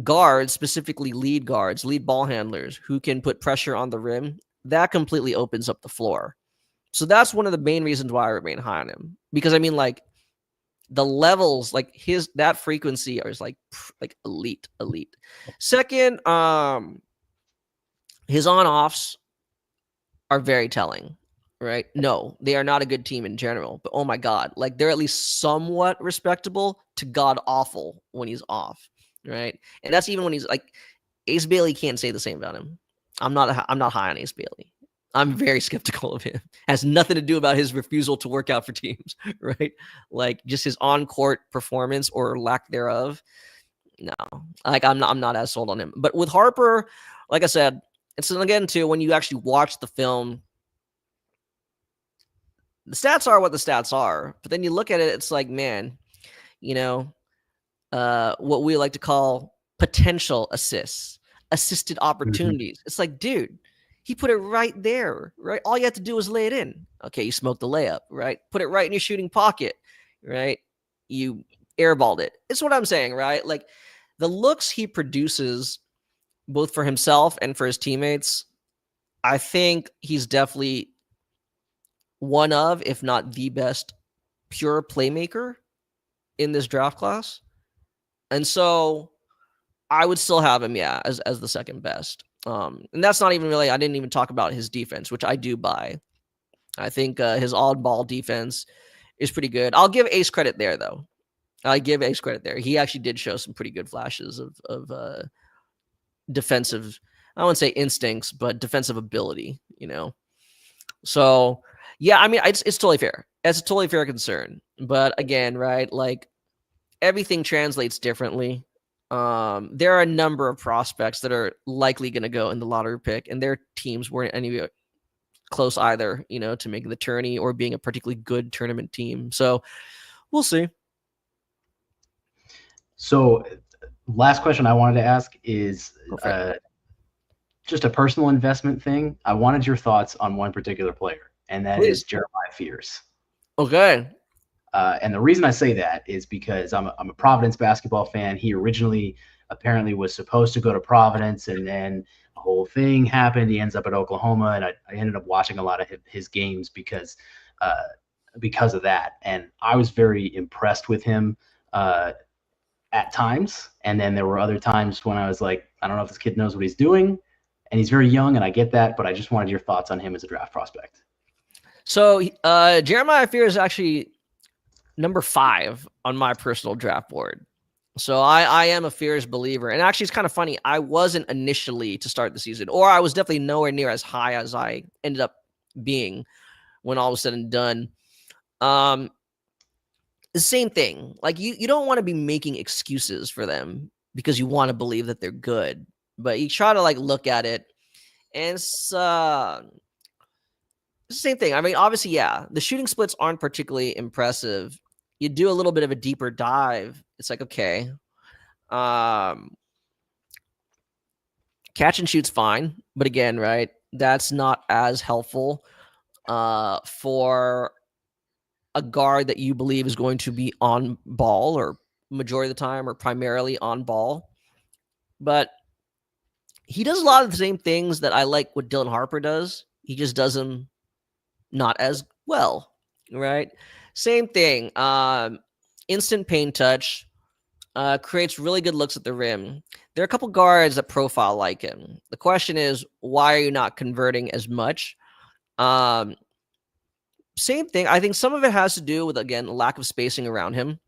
Guards, specifically lead guards, lead ball handlers who can put pressure on the rim, that completely opens up the floor. So that's one of the main reasons why I remain high on him. Because I mean, like the levels, like that frequency is like elite. Second, his on-offs are very telling, right? No, they are not a good team in general, but oh my God, like they're at least somewhat respectable to god awful when he's off, right? And that's even when he's like, Ace Bailey can't say the same about him. I'm not high on Ace Bailey. I'm very skeptical of him. It has nothing to do about his refusal to work out for teams, right? Like just his on-court performance or lack thereof. No, like I'm not as sold on him. But with Harper, like I said, it's again too when you actually watch the film, the stats are what the stats are. But then you look at it, it's like, man, you know, what we like to call potential assists, assisted opportunities. It's like, dude, he put it right there, right? All you have to do is lay it in. Okay, you smoked the layup, right? Put it right in your shooting pocket, right? You airballed it. It's what I'm saying, right? Like the looks he produces both for himself and for his teammates, I think he's definitely one of, if not the best, pure playmaker in this draft class. And so I would still have him, yeah, as the second best. And that's not even really, I didn't even talk about his defense, which I do buy. I think his oddball defense is pretty good. I'll give Ace credit there, though. I give Ace credit there. He actually did show some pretty good flashes of defensive, I wouldn't say instincts, but defensive ability, you know? So, yeah, I mean, it's totally fair. It's a totally fair concern. But again, right, like everything translates differently. There are a number of prospects that are likely going to go in the lottery pick, and their teams weren't any close either, you know, to making the tourney or being a particularly good tournament team. So we'll see. So last question I wanted to ask is just a personal investment thing. I wanted your thoughts on one particular player, and that is Jeremiah Fears. Okay. And the reason I say that is because I'm a Providence basketball fan. He originally apparently was supposed to go to Providence, and then a whole thing happened. He ends up at Oklahoma, and I ended up watching a lot of his games because of that. And I was very impressed with him at times. And then there were other times when I was like, I don't know if this kid knows what he's doing. And he's very young, and I get that, but I just wanted your thoughts on him as a draft prospect. So Jeremiah Fears is actually number 5 on my personal draft board. So I am a Fears believer. And actually, it's kind of funny. I wasn't initially to start the season, or I was definitely nowhere near as high as I ended up being when all was said and done. The same thing. Like you don't want to be making excuses for them because you want to believe that they're good. But you try to like look at it, and it's the same thing. I mean, obviously, yeah, the shooting splits aren't particularly impressive. You do a little bit of a deeper dive. It's like, okay, catch and shoot's fine, but again, right, that's not as helpful for a guard that you believe is going to be on ball or majority of the time or primarily on ball. But he does a lot of the same things that I like what Dylan Harper does. He just does them not as well, right? Same thing. Instant paint touch, creates really good looks at the rim. There are a couple guards that profile like him. The question is, why are you not converting as much? Same thing. I think some of it has to do with, again, lack of spacing around him,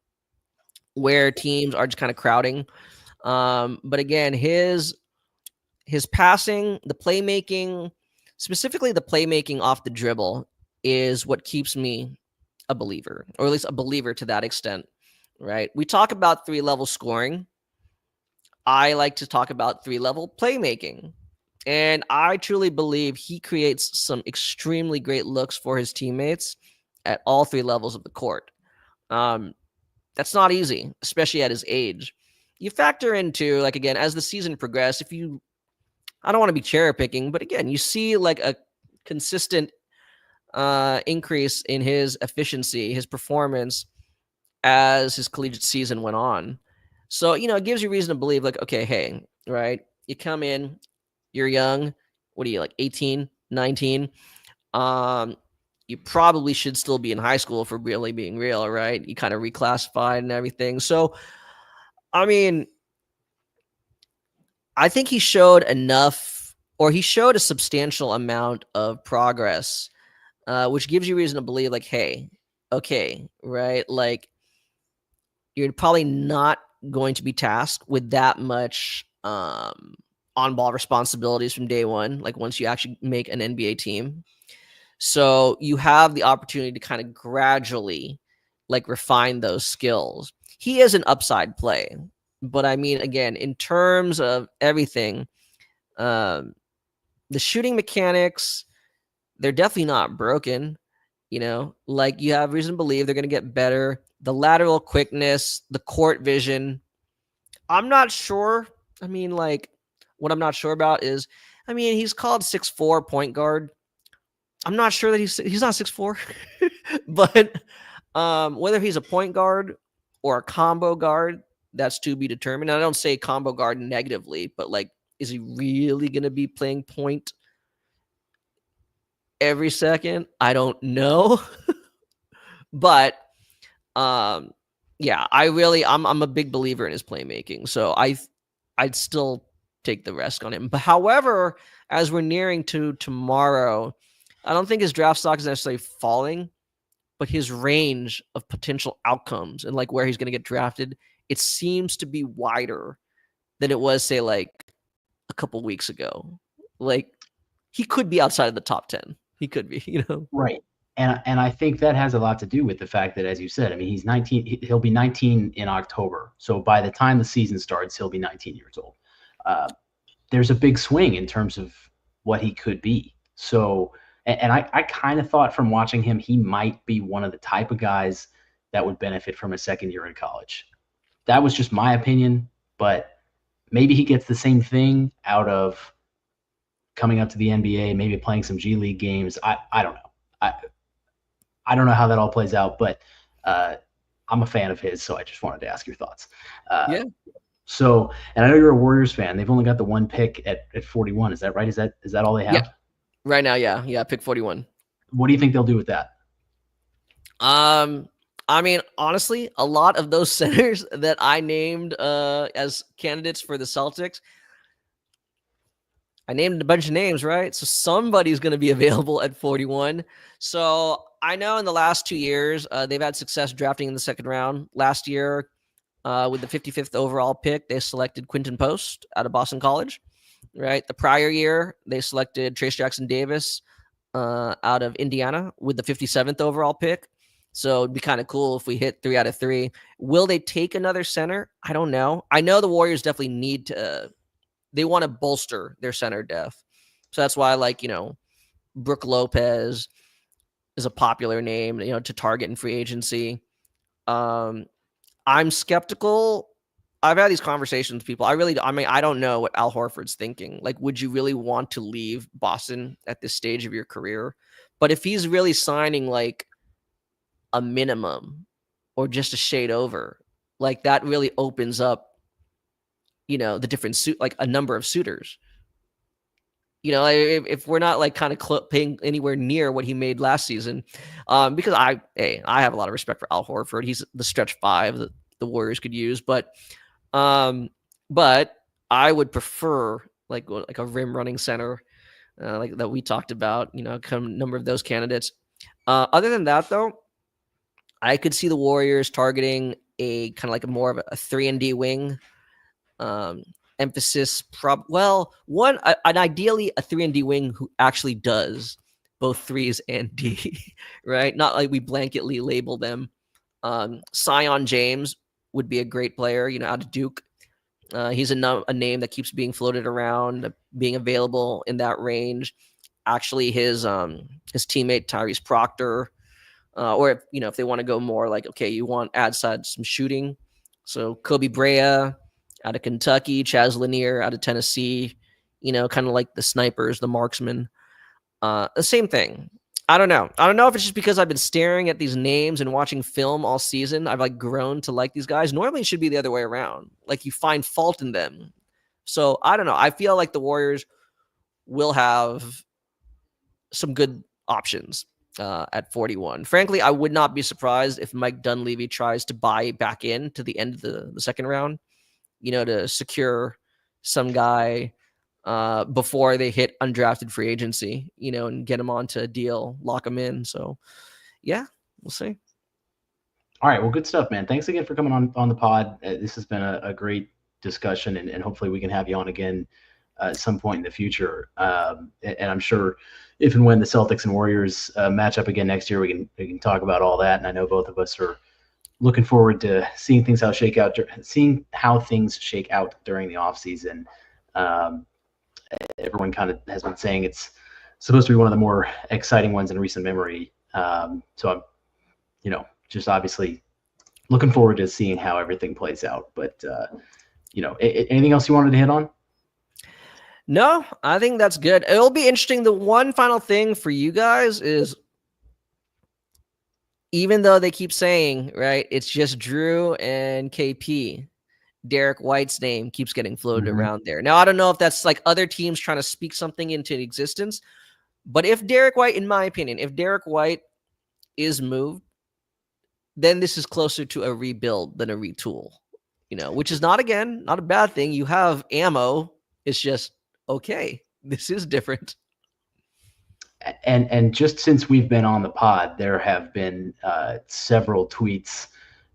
where teams are just kind of crowding. But again, his passing, the playmaking, specifically the playmaking off the dribble, is what keeps me a believer, or at least a believer to that extent, right? We talk about 3-level scoring. I like to talk about 3-level playmaking. And I truly believe he creates some extremely great looks for his teammates at all 3 levels of the court. That's That's not easy, especially at his age. You factor into, like, again, as the season progressed, I don't want to be cherry picking, but again, you see like a consistent increase in his efficiency, his performance as his collegiate season went on. So, it gives you reason to believe, like, okay, hey, right, you come in, you're young. What are you, like 18, 19? You probably should still be in high school for really being real, right? You kind of reclassified and everything. So, I mean, I think he showed enough, or he showed a substantial amount of progress, which gives you reason to believe, like, hey, okay, right? Like, you're probably not going to be tasked with that much on-ball responsibilities from day one, like once you actually make an NBA team. So you have the opportunity to kind of gradually like refine those skills. He is an upside play, but I mean, again, in terms of everything, the shooting mechanics, they're definitely not broken. Like, you have reason to believe they're going to get better. The lateral quickness, the court vision. I'm not sure. I mean, like, what I'm not sure about is, I mean, he's called 6'4" point guard. I'm not sure that he's not 6'4", but whether he's a point guard or a combo guard, that's to be determined. And I don't say combo guard negatively, but like, is he really going to be playing point every second? I don't know. But yeah, I'm a big believer in his playmaking. So I'd still take the risk on him. But however, as we're nearing to tomorrow, I don't think his draft stock is necessarily falling, but his range of potential outcomes and like where he's going to get drafted, it seems to be wider than it was, say, like a couple weeks ago. Like, he could be outside of the top 10. He could be, Right. And I think that has a lot to do with the fact that, as you said, I mean, he's 19. He'll be 19 in October. So by the time the season starts, he'll be 19 years old. There's a big swing in terms of what he could be. So, and I kind of thought from watching him, he might be one of the type of guys that would benefit from a second year in college. That was just my opinion, but maybe he gets the same thing out of coming up to the NBA, maybe playing some G League games. I don't know. I don't know how that all plays out, but I'm a fan of his, so I just wanted to ask your thoughts. Yeah. So, and I know you're a Warriors fan. They've only got the one pick at 41. Is that right? Is that all they have? Yeah. Right now, yeah, pick 41. What do you think they'll do with that? I mean, honestly, a lot of those centers that I named as candidates for the Celtics, I named a bunch of names, right? So somebody's going to be available at 41. So I know in the last 2 years, they've had success drafting in the second round. Last year, with the 55th overall pick, they selected Quinton Post out of Boston College, right? The prior year, they selected Trace Jackson Davis out of Indiana with the 57th overall pick. So it'd be kind of cool if we hit 3 out of 3. Will they take another center? I don't know. I know the Warriors definitely need to, they want to bolster their center depth. So that's why, like, Brook Lopez is a popular name, to target in free agency. I'm skeptical. I've had these conversations with people. I don't know what Al Horford's thinking. Like, would you really want to leave Boston at this stage of your career? But if he's really signing like a minimum or just a shade over, like, that really opens up, the different like a number of suitors. If we're not like kind of paying anywhere near what he made last season, because I have a lot of respect for Al Horford. He's the stretch 5 that the Warriors could use, but I would prefer like a rim running center, like that we talked about. Number of those candidates. Other than that, though, I could see the Warriors targeting a kind of like more of a 3-and-D wing. Emphasis ideally a 3-and-D wing who actually does both threes and D, right? Not like we blanketly label them. Sion James would be a great player, out of Duke. He's a name that keeps being floated around, being available in that range. Actually, his teammate Tyrese Proctor or if they want to go more like, okay, you want add some shooting. So Kobe Brea out of Kentucky, Chaz Lanier out of Tennessee, kind of like the snipers, the marksmen. The same thing. I don't know. I don't know if it's just because I've been staring at these names and watching film all season. I've like grown to like these guys. Normally it should be the other way around. Like you find fault in them. So I don't know. I feel like the Warriors will have some good options at 41. Frankly, I would not be surprised if Mike Dunleavy tries to buy back in to the end of the second round, to secure some guy before they hit undrafted free agency, and get him onto a deal, lock him in. So yeah, we'll see. All right. Well, good stuff, man. Thanks again for coming on the pod. This has been a great discussion, and hopefully we can have you on again at some point in the future. And I'm sure if and when the Celtics and Warriors match up again next year, we can talk about all that. And I know both of us are looking forward to seeing how things shake out during the offseason. Everyone kind of has been saying it's supposed to be one of the more exciting ones in recent memory. So I'm, just obviously looking forward to seeing how everything plays out. But, anything else you wanted to hit on? No, I think that's good. It'll be interesting. The one final thing for you guys is, even though they keep saying, right, it's just Jrue and KP, Derek White's name keeps getting floated around there. Now, I don't know if that's like other teams trying to speak something into existence, but if Derek White, in my opinion, if Derek White is moved, then this is closer to a rebuild than a retool, which is not a bad thing. You have ammo. It's just, okay, this is different. And just since we've been on the pod, there have been several tweets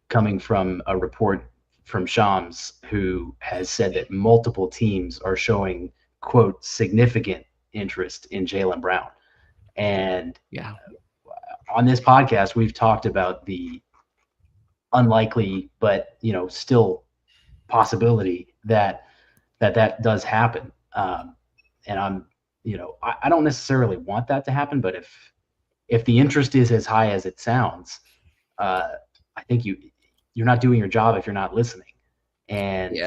coming from a report from Shams, who has said that multiple teams are showing, quote, significant interest in Jaylen Brown. And on this podcast, we've talked about the unlikely, but still possibility that does happen. And I'm, I don't necessarily want that to happen, but if the interest is as high as it sounds, I think you're not doing your job if you're not listening. And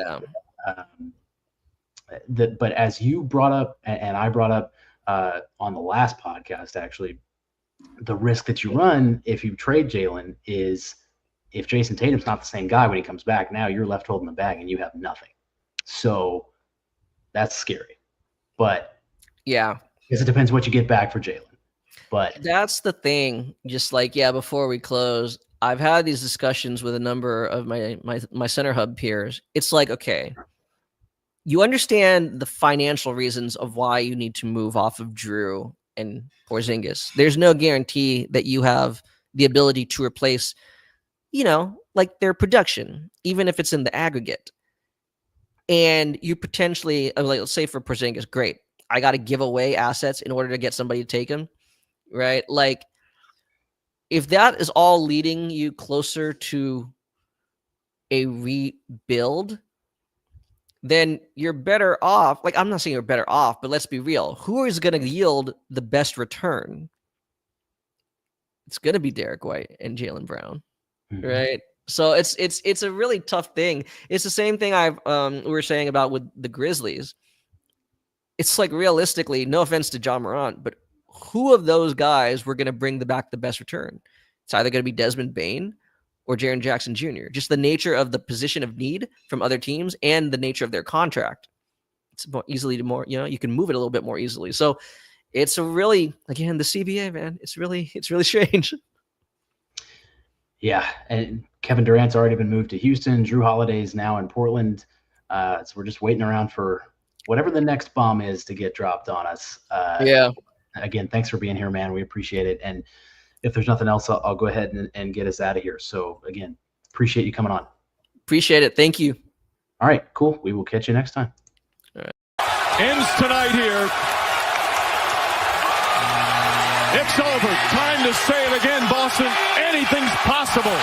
but as you brought up, and I brought up on the last podcast, actually, the risk that you run if you trade Jaylen is, if Jason Tatum's not the same guy when he comes back, now you're left holding the bag and you have nothing. So that's scary. But yeah, I guess it depends what you get back for Jaylen. But that's the thing. Just like, before we close, I've had these discussions with a number of my Center Hub peers. It's like, okay, you understand the financial reasons of why you need to move off of Jrue and Porzingis. There's no guarantee that you have the ability to replace, like their production, even if it's in the aggregate. And you potentially, like, let's say for Porzingis, great, I got to give away assets in order to get somebody to take him, right? Like, if that is all leading you closer to a rebuild, then you're better off. Like, I'm not saying you're better off, but let's be real. Who is going to yield the best return? It's going to be Derek White and Jaylen Brown, right? So it's a really tough thing. It's the same thing we were saying about with the Grizzlies. It's like, realistically, no offense to John Morant, but who of those guys were going to bring back the best return? It's either going to be Desmond Bane or Jaren Jackson Jr. Just the nature of the position of need from other teams and the nature of their contract. It's more easily you can move it a little bit more easily. So it's a really, again, the CBA, man, it's really strange. Yeah. And Kevin Durant's already been moved to Houston. Jrue Holiday is now in Portland. So we're just waiting around for whatever the next bomb is to get dropped on us. Again, thanks for being here, man. We appreciate it. And if there's nothing else, I'll go ahead and get us out of here. So again, appreciate you coming on. Appreciate it. Thank you. All right, cool. We will catch you next time. All right. Ends tonight here. It's over. Time to say it again, Boston. Anything's possible.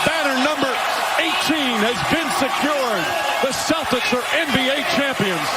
Banner number 18 has been secured. The Celtics are NBA champions.